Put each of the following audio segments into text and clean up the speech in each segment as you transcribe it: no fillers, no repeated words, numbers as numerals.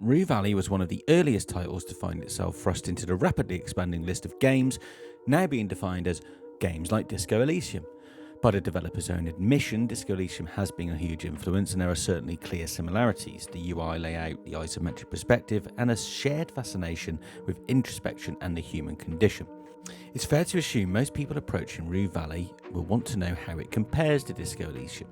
Rue Valley was one of the earliest titles to find itself thrust into the rapidly expanding list of games, now being defined as games like Disco Elysium. By the developer's own admission, Disco Elysium has been a huge influence, and there are certainly clear similarities: the UI layout, the isometric perspective, and a shared fascination with introspection and the human condition. It's fair to assume most people approaching Rue Valley will want to know how it compares to Disco Elysium.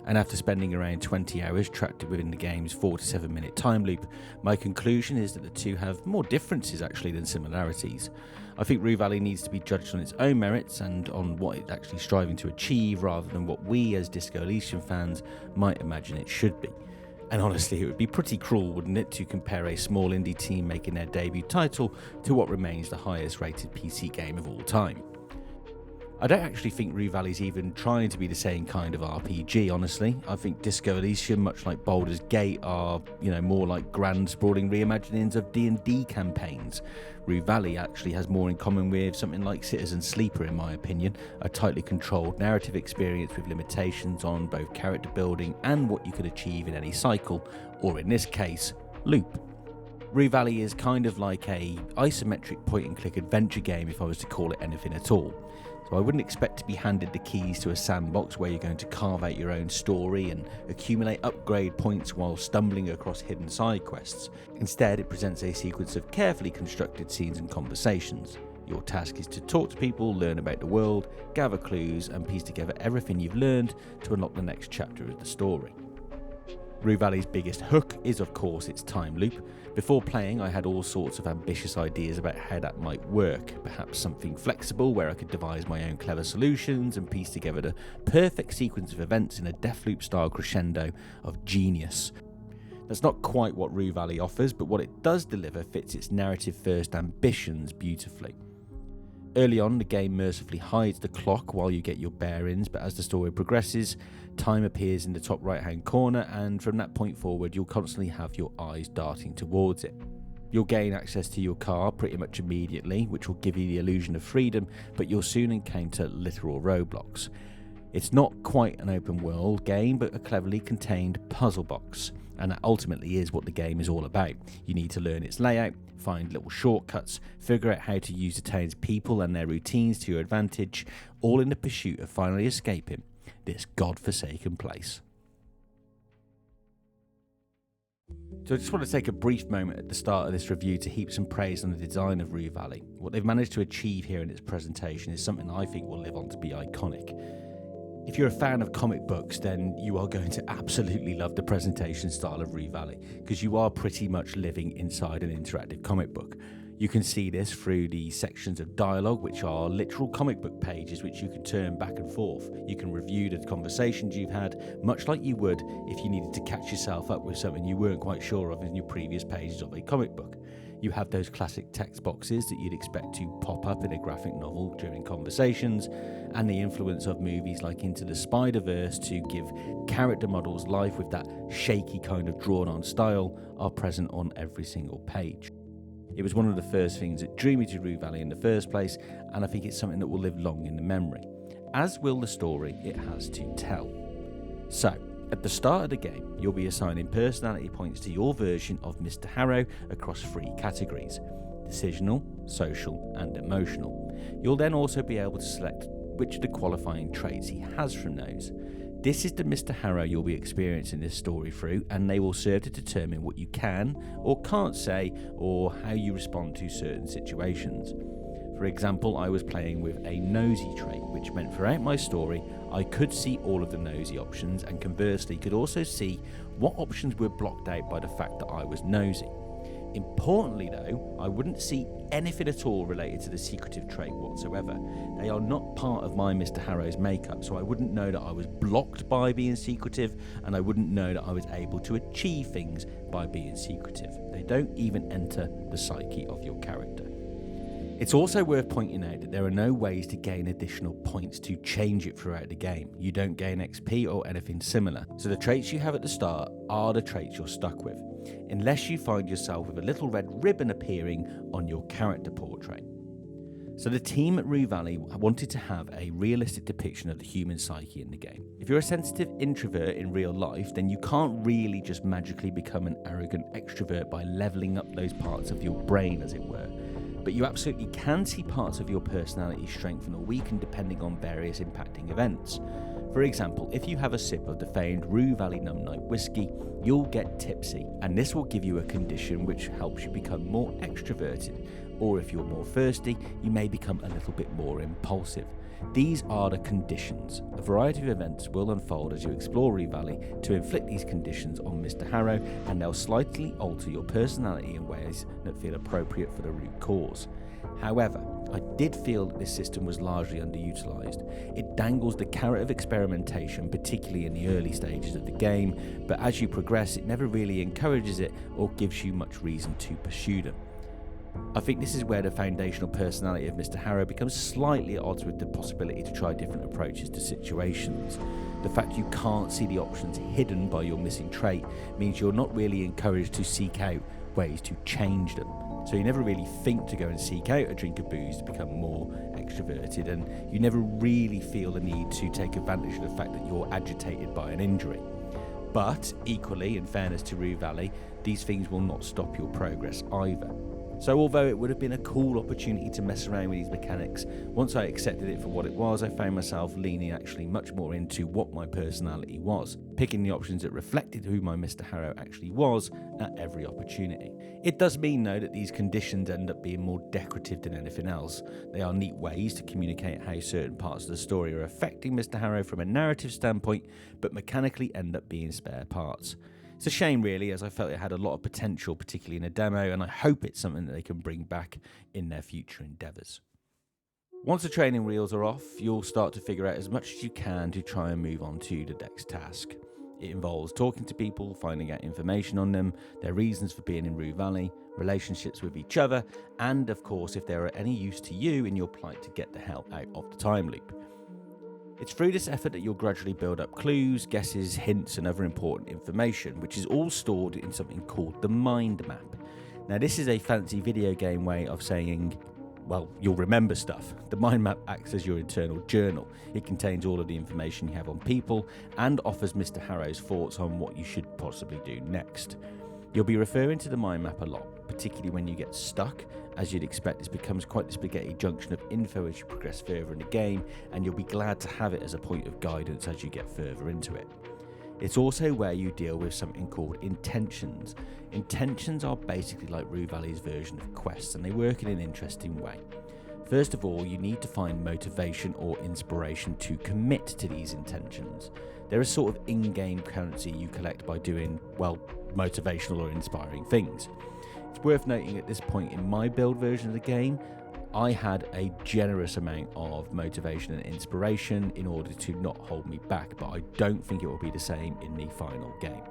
And after spending around 20 hours trapped within the game's 4 to 7 minute time loop, my conclusion is that the two have more differences actually than similarities. I think Rue Valley needs to be judged on its own merits and on what it's actually striving to achieve, rather than what we as Disco Elysium fans might imagine it should be. And honestly, it would be pretty cruel, wouldn't it, to compare a small indie team making their debut title to what remains the highest rated PC game of all time. I don't actually think Rue Valley's even trying to be the same kind of RPG, honestly. I think Disco Elysium, much like Baldur's Gate, are, more like grand sprawling reimaginings of D&D campaigns. Rue Valley actually has more in common with something like Citizen Sleeper, in my opinion, a tightly controlled narrative experience with limitations on both character building and what you could achieve in any cycle, or in this case, loop. Rue Valley is kind of like a isometric point-and-click adventure game, if I was to call it anything at all. So I wouldn't expect to be handed the keys to a sandbox where you're going to carve out your own story and accumulate upgrade points while stumbling across hidden side quests. Instead, it presents a sequence of carefully constructed scenes and conversations. Your task is to talk to people, learn about the world, gather clues, and piece together everything you've learned to unlock the next chapter of the story. Rue Valley's biggest hook is, of course, its time loop. Before playing, I had all sorts of ambitious ideas about how that might work. Perhaps something flexible where I could devise my own clever solutions and piece together the perfect sequence of events in a Deathloop style crescendo of genius. That's not quite what Rue Valley offers, but what it does deliver fits its narrative first ambitions beautifully. Early on, the game mercifully hides the clock while you get your bearings, but as the story progresses, time appears in the top right hand corner, and from that point forward you'll constantly have your eyes darting towards it. You'll gain access to your car pretty much immediately, which will give you the illusion of freedom, but you'll soon encounter literal roadblocks. It's not quite an open world game, but a cleverly contained puzzle box, and that ultimately is what the game is all about. You need to learn its layout, find little shortcuts, figure out how to use the town's people and their routines to your advantage, all in the pursuit of finally escaping this godforsaken place. So I just want to take a brief moment at the start of this review to heap some praise on the design of Rue Valley. What they've managed to achieve here in its presentation is something I think will live on to be iconic. If you're a fan of comic books, then you are going to absolutely love the presentation style of Rue Valley, because you are pretty much living inside an interactive comic book. You can see this through the sections of dialogue, which are literal comic book pages which you can turn back and forth. You can review the conversations you've had, much like you would if you needed to catch yourself up with something you weren't quite sure of in your previous pages of a comic book. You have those classic text boxes that you'd expect to pop up in a graphic novel during conversations, and the influence of movies like Into the Spider-Verse to give character models life with that shaky kind of drawn-on style are present on every single page. It was one of the first things that drew me to Rue Valley in the first place, and I think it's something that will live long in the memory, as will the story it has to tell. So, at the start of the game, you'll be assigning personality points to your version of Mr. Harrow across 3 categories: decisional, social, and emotional. You'll then also be able to select which of the qualifying traits he has from those. This is the Mr. Harrow you'll be experiencing this story through, and they will serve to determine what you can or can't say, or how you respond to certain situations. For example, I was playing with a nosy trait, which meant throughout my story I could see all of the nosy options, and conversely could also see what options were blocked out by the fact that I was nosy. Importantly though, I wouldn't see anything at all related to the secretive trait whatsoever. They are not part of my Mr. Harrow's makeup, so I wouldn't know that I was blocked by being secretive, and I wouldn't know that I was able to achieve things by being secretive. They don't even enter the psyche of your character. It's also worth pointing out that there are no ways to gain additional points to change it throughout the game. You don't gain XP or anything similar, so the traits you have at the start are the traits you're stuck with, unless you find yourself with a little red ribbon appearing on your character portrait. So the team at Rue Valley wanted to have a realistic depiction of the human psyche in the game. If you're a sensitive introvert in real life, then you can't really just magically become an arrogant extrovert by leveling up those parts of your brain, as it were. But you absolutely can see parts of your personality strengthen or weaken depending on various impacting events. For example, if you have a sip of the famed Rue Valley Numb Night whiskey, you'll get tipsy, and this will give you a condition which helps you become more extroverted. Or if you're more thirsty, you may become a little bit more impulsive. These are the conditions. A variety of events will unfold as you explore Rue Valley to inflict these conditions on Mr. Harrow, and they'll slightly alter your personality in ways that feel appropriate for the root cause. However, I did feel that this system was largely underutilised. It dangles the carrot of experimentation, particularly in the early stages of the game, but as you progress, it never really encourages it or gives you much reason to pursue them. I think this is where the foundational personality of Mr. Harrow becomes slightly at odds with the possibility to try different approaches to situations. The fact you can't see the options hidden by your missing trait means you're not really encouraged to seek out ways to change them. So you never really think to go and seek out a drink of booze to become more extroverted, and you never really feel the need to take advantage of the fact that you're agitated by an injury. But equally, in fairness to Rue Valley, these things will not stop your progress either. So although it would have been a cool opportunity to mess around with these mechanics, once I accepted it for what it was, I found myself leaning actually much more into what my personality was, picking the options that reflected who my Mr. Harrow actually was at every opportunity. It does mean though that these conditions end up being more decorative than anything else. They are neat ways to communicate how certain parts of the story are affecting Mr. Harrow from a narrative standpoint, but mechanically end up being spare parts. It's a shame really, as I felt it had a lot of potential, particularly in a demo, and I hope it's something that they can bring back in their future endeavours. Once the training wheels are off, you'll start to figure out as much as you can to try and move on to the next task. It involves talking to people, finding out information on them, their reasons for being in Rue Valley, relationships with each other, and of course if they are any use to you in your plight to get the hell out of the time loop. It's through this effort that you'll gradually build up clues, guesses, hints and other important information, which is all stored in something called the mind map. Now this is a fancy video game way of saying, well, you'll remember stuff. The mind map acts as your internal journal. It contains all of the information you have on people and offers Mr. Harrow's thoughts on what you should possibly do next. You'll be referring to the mind map a lot, particularly when you get stuck. As you'd expect, this becomes quite the spaghetti junction of info as you progress further in the game, and you'll be glad to have it as a point of guidance as you get further into it. It's also where you deal with something called intentions. Intentions are basically like Rue Valley's version of quests, and they work in an interesting way. First of all, you need to find motivation or inspiration to commit to these intentions. They're a sort of in-game currency you collect by doing, well, motivational or inspiring things. It's worth noting at this point in my build version of the game, I had a generous amount of motivation and inspiration in order to not hold me back, but I don't think it will be the same in the final game.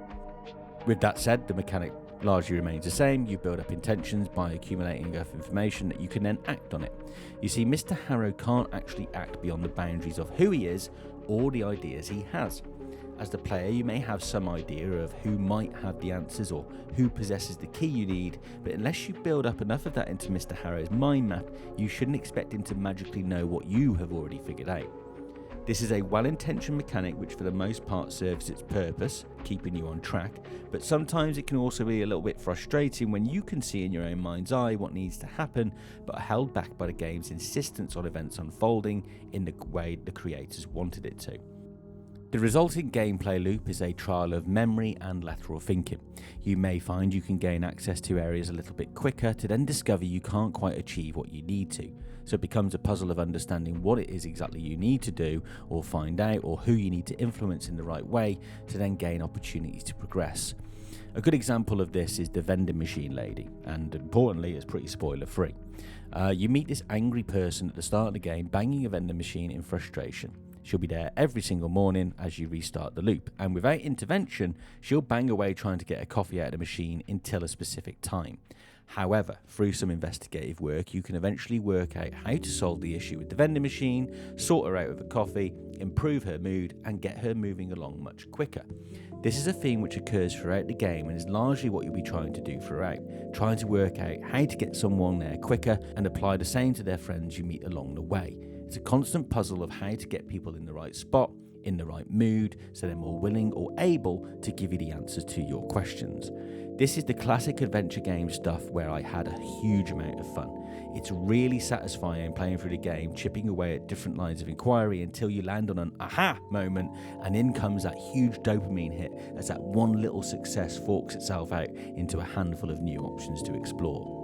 With that said, the mechanic largely remains the same. You build up intentions by accumulating enough information that you can then act on it. You see, Mr. Harrow can't actually act beyond the boundaries of who he is or the ideas he has. As the player, you may have some idea of who might have the answers or who possesses the key you need, but unless you build up enough of that into Mr. Harrow's mind map, you shouldn't expect him to magically know what you have already figured out. This is a well-intentioned mechanic which for the most part serves its purpose, keeping you on track, but sometimes it can also be a little bit frustrating when you can see in your own mind's eye what needs to happen, but are held back by the game's insistence on events unfolding in the way the creators wanted it to. The resulting gameplay loop is a trial of memory and lateral thinking. You may find you can gain access to areas a little bit quicker to then discover you can't quite achieve what you need to. So it becomes a puzzle of understanding what it is exactly you need to do or find out, or who you need to influence in the right way to then gain opportunities to progress. A good example of this is the vending machine lady, and importantly it's pretty spoiler free. You meet this angry person at the start of the game banging a vending machine in frustration. She'll be there every single morning as you restart the loop, and without intervention, she'll bang away trying to get a coffee out of the machine until a specific time. However, through some investigative work, you can eventually work out how to solve the issue with the vending machine, sort her out with a coffee, improve her mood, and get her moving along much quicker. This is a theme which occurs throughout the game and is largely what you'll be trying to do throughout, trying to work out how to get someone there quicker and apply the same to their friends you meet along the way. It's a constant puzzle of how to get people in the right spot, in the right mood, so they're more willing or able to give you the answers to your questions. This is the classic adventure game stuff where I had a huge amount of fun. It's really satisfying playing through the game, chipping away at different lines of inquiry until you land on an aha moment, and in comes that huge dopamine hit as that one little success forks itself out into a handful of new options to explore.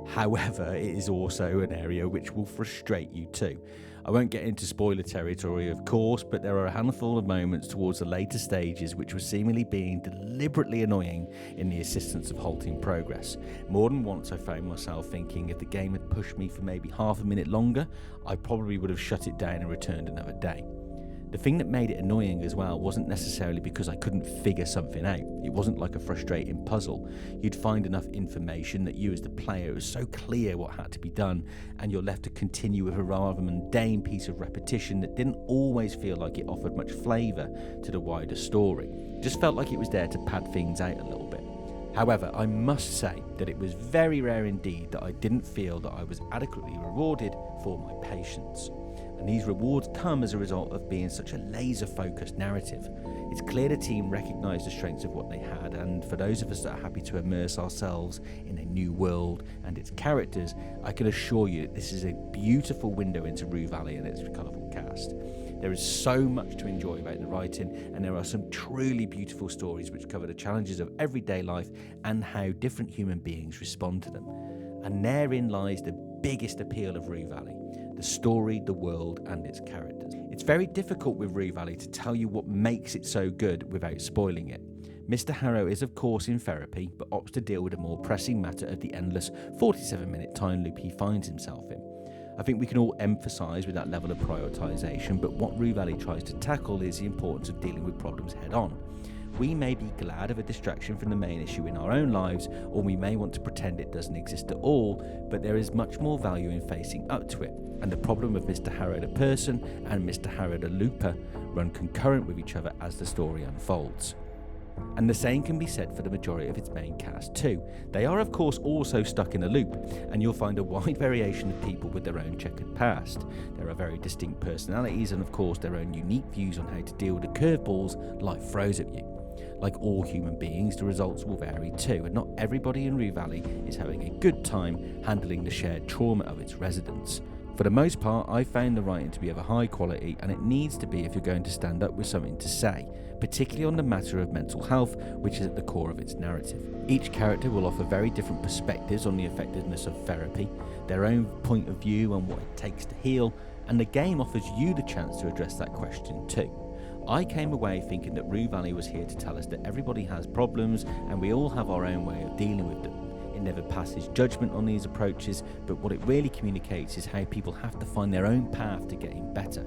However, it is also an area which will frustrate you too. I won't get into spoiler territory, of course, but there are a handful of moments towards the later stages which were seemingly being deliberately annoying in the assistance of halting progress. More than once I found myself thinking if the game had pushed me for maybe half a minute longer, I probably would have shut it down and returned another day. The thing that made it annoying as well wasn't necessarily because I couldn't figure something out. It wasn't like a frustrating puzzle. You'd find enough information that you as the player, it was so clear what had to be done, and you're left to continue with a rather mundane piece of repetition that didn't always feel like it offered much flavour to the wider story. It just felt like it was there to pad things out a little bit. However, I must say that it was very rare indeed that I didn't feel that I was adequately rewarded for my patience. And these rewards come as a result of being such a laser-focused narrative. It's clear the team recognised the strengths of what they had, and for those of us that are happy to immerse ourselves in a new world and its characters, I can assure you that this is a beautiful window into Rue Valley and its colourful cast. There is so much to enjoy about the writing, and there are some truly beautiful stories which cover the challenges of everyday life and how different human beings respond to them. And therein lies the biggest appeal of Rue Valley: the story, the world, and its characters. It's very difficult with Rue Valley to tell you what makes it so good without spoiling it. Mr. Harrow is of course in therapy, but opts to deal with the more pressing matter of the endless 47-minute time loop he finds himself in. I think we can all empathise with that level of prioritisation, but what Rue Valley tries to tackle is the importance of dealing with problems head on. We may be glad of a distraction from the main issue in our own lives, or we may want to pretend it doesn't exist at all, but there is much more value in facing up to it, and the problem of Mr. Harrow the person and Mr. Harrow the looper run concurrent with each other as the story unfolds. And the same can be said for the majority of its main cast too. They are of course also stuck in a loop, and you'll find a wide variation of people with their own checkered past. There are very distinct personalities and of course their own unique views on how to deal with the curveballs life throws at you. Like all human beings, the results will vary too, and not everybody in Rue Valley is having a good time handling the shared trauma of its residents. For the most part, I found the writing to be of a high quality, and it needs to be if you're going to stand up with something to say, particularly on the matter of mental health, which is at the core of its narrative. Each character will offer very different perspectives on the effectiveness of therapy, their own point of view on what it takes to heal, and the game offers you the chance to address that question too. I came away thinking that Rue Valley was here to tell us that everybody has problems and we all have our own way of dealing with them. It never passes judgment on these approaches, but what it really communicates is how people have to find their own path to getting better.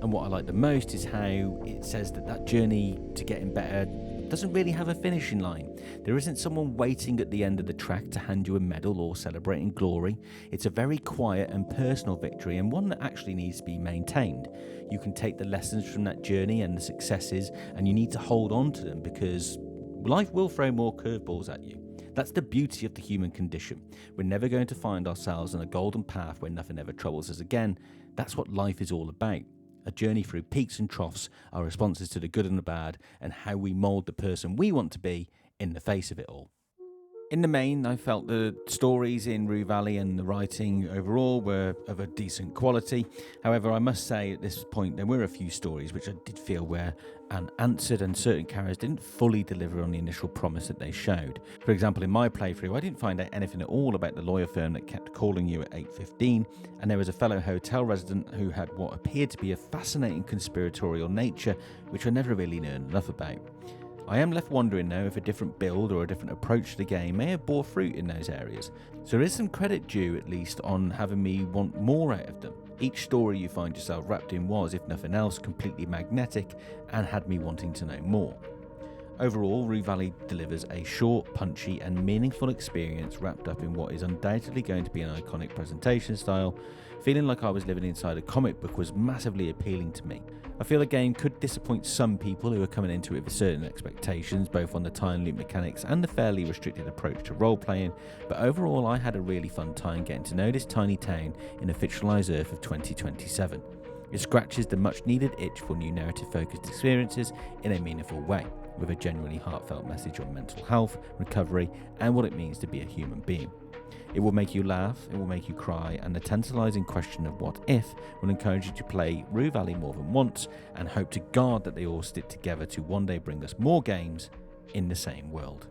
And what I like the most is how it says that journey to getting better doesn't really have a finishing line. There isn't someone waiting at the end of the track to hand you a medal or celebrating glory. It's a very quiet and personal victory, and one that actually needs to be maintained. You can take the lessons from that journey and the successes, and you need to hold on to them because life will throw more curveballs at you. That's the beauty of the human condition. We're never going to find ourselves on a golden path where nothing ever troubles us again. That's what life is all about. A journey through peaks and troughs, our responses to the good and the bad, and how we mould the person we want to be in the face of it all. In the main, I felt the stories in Rue Valley and the writing overall were of a decent quality. However, I must say at this point there were a few stories which I did feel were unanswered, and certain characters didn't fully deliver on the initial promise that they showed. For example, in my playthrough, I didn't find out anything at all about the lawyer firm that kept calling you at 8:15, and there was a fellow hotel resident who had what appeared to be a fascinating conspiratorial nature, which I never really learned enough about. I am left wondering though if a different build or a different approach to the game may have bore fruit in those areas, so there is some credit due at least on having me want more out of them. Each story you find yourself wrapped in was, if nothing else, completely magnetic and had me wanting to know more. Overall, Rue Valley delivers a short, punchy and meaningful experience wrapped up in what is undoubtedly going to be an iconic presentation style. Feeling like I was living inside a comic book was massively appealing to me. I feel the game could disappoint some people who are coming into it with certain expectations, both on the time loop mechanics and the fairly restricted approach to role-playing, but overall I had a really fun time getting to know this tiny town in a fictionalised Earth of 2027. It scratches the much-needed itch for new narrative-focused experiences in a meaningful way, with a genuinely heartfelt message on mental health, recovery, and what it means to be a human being. It will make you laugh, it will make you cry, and the tantalising question of what if will encourage you to play Rue Valley more than once and hope to God that they all stick together to one day bring us more games in the same world.